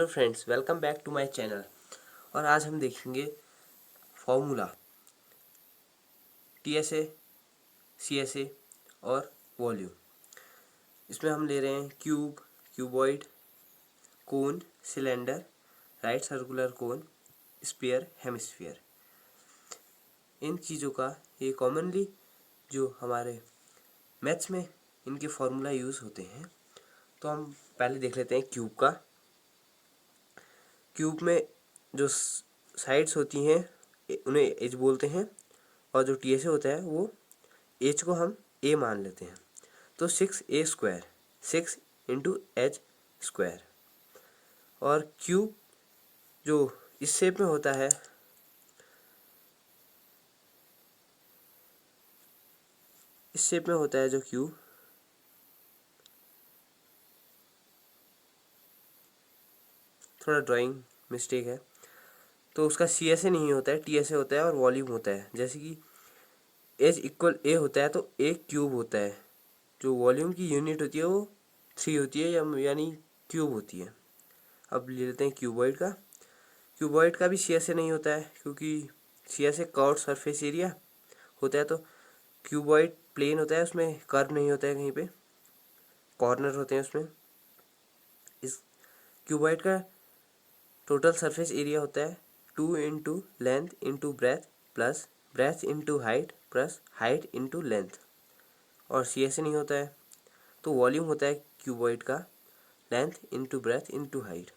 Hello friends, welcome back to my channel. और आज हम देखेंगे फॉर्मूला टीएसए, सीएसए और वॉल्यूम। इसमें हम ले रहे हैं cube, cuboid, cone, cylinder, right circular cone, sphere, hemisphere. इन चीज़ों का ये कॉमनली जो हमारे मैथ्स में इनके फॉर्मूला यूज़ होते हैं। तो हम पहले देख लेते हैं क्यूब का। क्यूब में जो साइड्स होती हैं उन्हें एज बोलते हैं, और जो टीएसए होता है वो एच को हम ए मान लेते हैं। तो 6a², 6 × h²। और क्यूब जो इस शेप में होता है, इस शेप में होता है जो क्यूब, थोड़ा ड्राइंग मिस्टेक है, तो उसका सीएसए नहीं होता है, टीएसए होता है और वॉल्यूम होता है। जैसे कि एच इक्वल ए होता है तो ए क्यूब होता है। जो वॉल्यूम की यूनिट होती है वो 3 होती है, यानी क्यूब होती है। अब ले लेते हैं क्यूबॉइड का। क्यूबॉइड का भी सीएसए नहीं होता है, क्योंकि सीएसए कर्व्ड सरफेस एरिया होता है। तो क्यूबॉइड प्लेन होता है, उसमें कर्व नहीं होता है, कहीं पे कॉर्नर होते हैं उसमें। इस क्यूबॉइड का टोटल सरफेस एरिया होता है 2 into length into breadth plus breadth into height plus height into length. और सीएसए नहीं होता है। तो वॉल्यूम होता है क्यूबॉइड का length into breadth into height.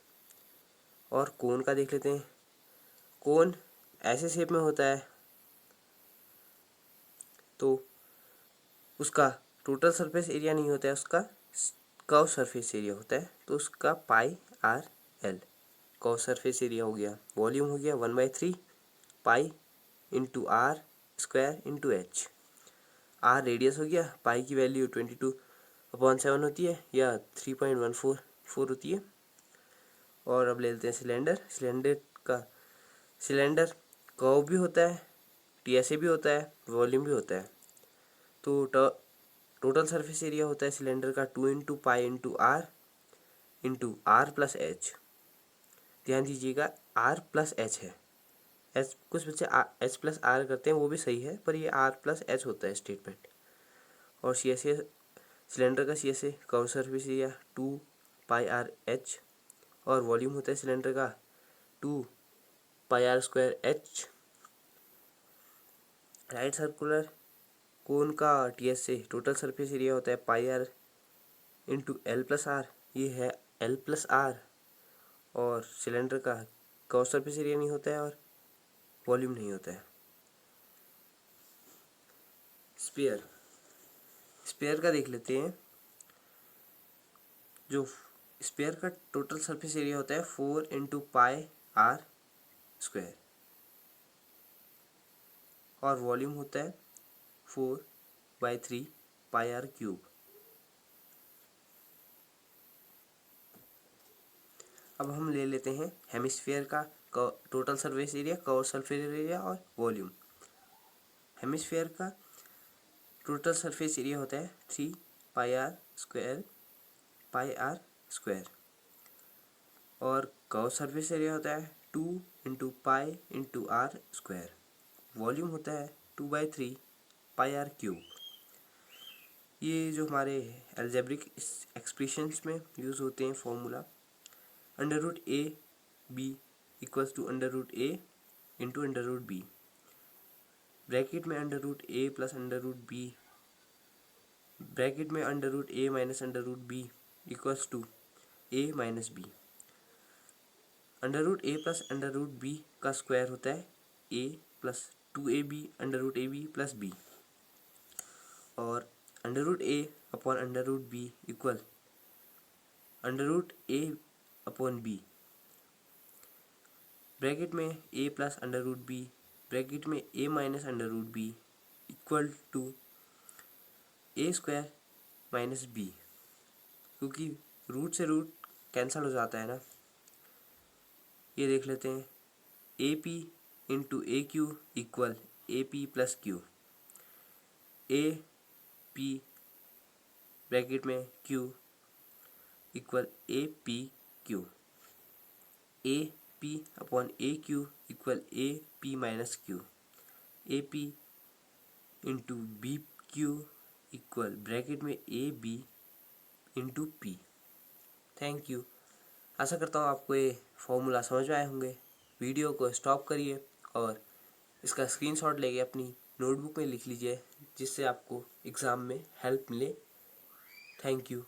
और कोन का देख लेते हैं। कोन ऐसे शेप में होता है, तो उसका टोटल सरफेस एरिया नहीं होता है, उसका कर्व सरफेस एरिया होता है। तो उसका πr/l कर्व सरफेस एरिया हो गया। वॉल्यूम हो गया 1/3 pi into r² into h। r radius हो गया, पाई की वैल्यू 22/7 होती है, या 3.144 होती है। और अब ले लेते हैं सिलेंडर। सिलेंडर कर्व भी होता है, टीएसए भी होता है, वॉल्यूम भी होता है। तो टोटल सरफेस एरिया होता है सिलेंडर का 2 into pi into R plus H. ध्यान दीजिएगा, आर प्लस एच है। एच कुछ बच्चे एच प्लस आर करते हैं, वो भी सही है, पर ये आर प्लस एच होता है स्टेटमेंट। और सीएसए, सिलेंडर का CSA curve surface area 2πr/h। और वॉल्यूम होता है सिलेंडर का 2πr²h। राइट सर्कुलर कोन का टीएसए टोटल सरफेस एरिया होता है πr into L plus are, ये है एल प्लस आर। और सिलेंडर का कर्व सरफेस एरिया नहीं होता है और वॉल्यूम नहीं होता है। स्पेयर का देख लेते हैं। जो स्पेयर का टोटल सरफेस एरिया होता है 4 इंटू πr²। और वॉल्यूम होता है 4/3 πr³। अब हम ले लेते हैं हेमिस्फीयर का total surface area, curve surface area और वॉल्यूम। हेमिस्फीयर का टोटल सरफेस एरिया होता है 3πr²। और कर्व सरफेस एरिया होता है 2 into pi into r²। Volume होता है 2/3 πr³। ये जो हमारे अलजेब्रिक एक्सप्रेशंस में यूज़ होते हैं formula, √a/b equals to √a into √b। Bracket में √a प्लस √b, ब्रैकेट में √a minus √b equals to a minus b। √a plus √b का स्क्वायर होता है a plus 2ab √ab plus b। और √a upon √b equal √a/b। Bracket में a plus √b, bracket में a minus √b equal to a² minus b, क्योंकि root से रूट cancel हो जाता है ना। ये देख लेते हैं, AP into AQ equal AP plus Q। AP bracket में Q equal APQ। A P upon A Q equal A P minus Q, A P into B Q equal bracket में A B into P. Thank you. आशा करता हूँ आपको ये formula समझ में आए होंगे। वीडियो को स्टॉप करिए और इसका स्क्रीनशॉट लेके अपनी नोटबुक में लिख लीजिए, जिससे आपको एग्ज़ाम में हेल्प मिले। Thank you.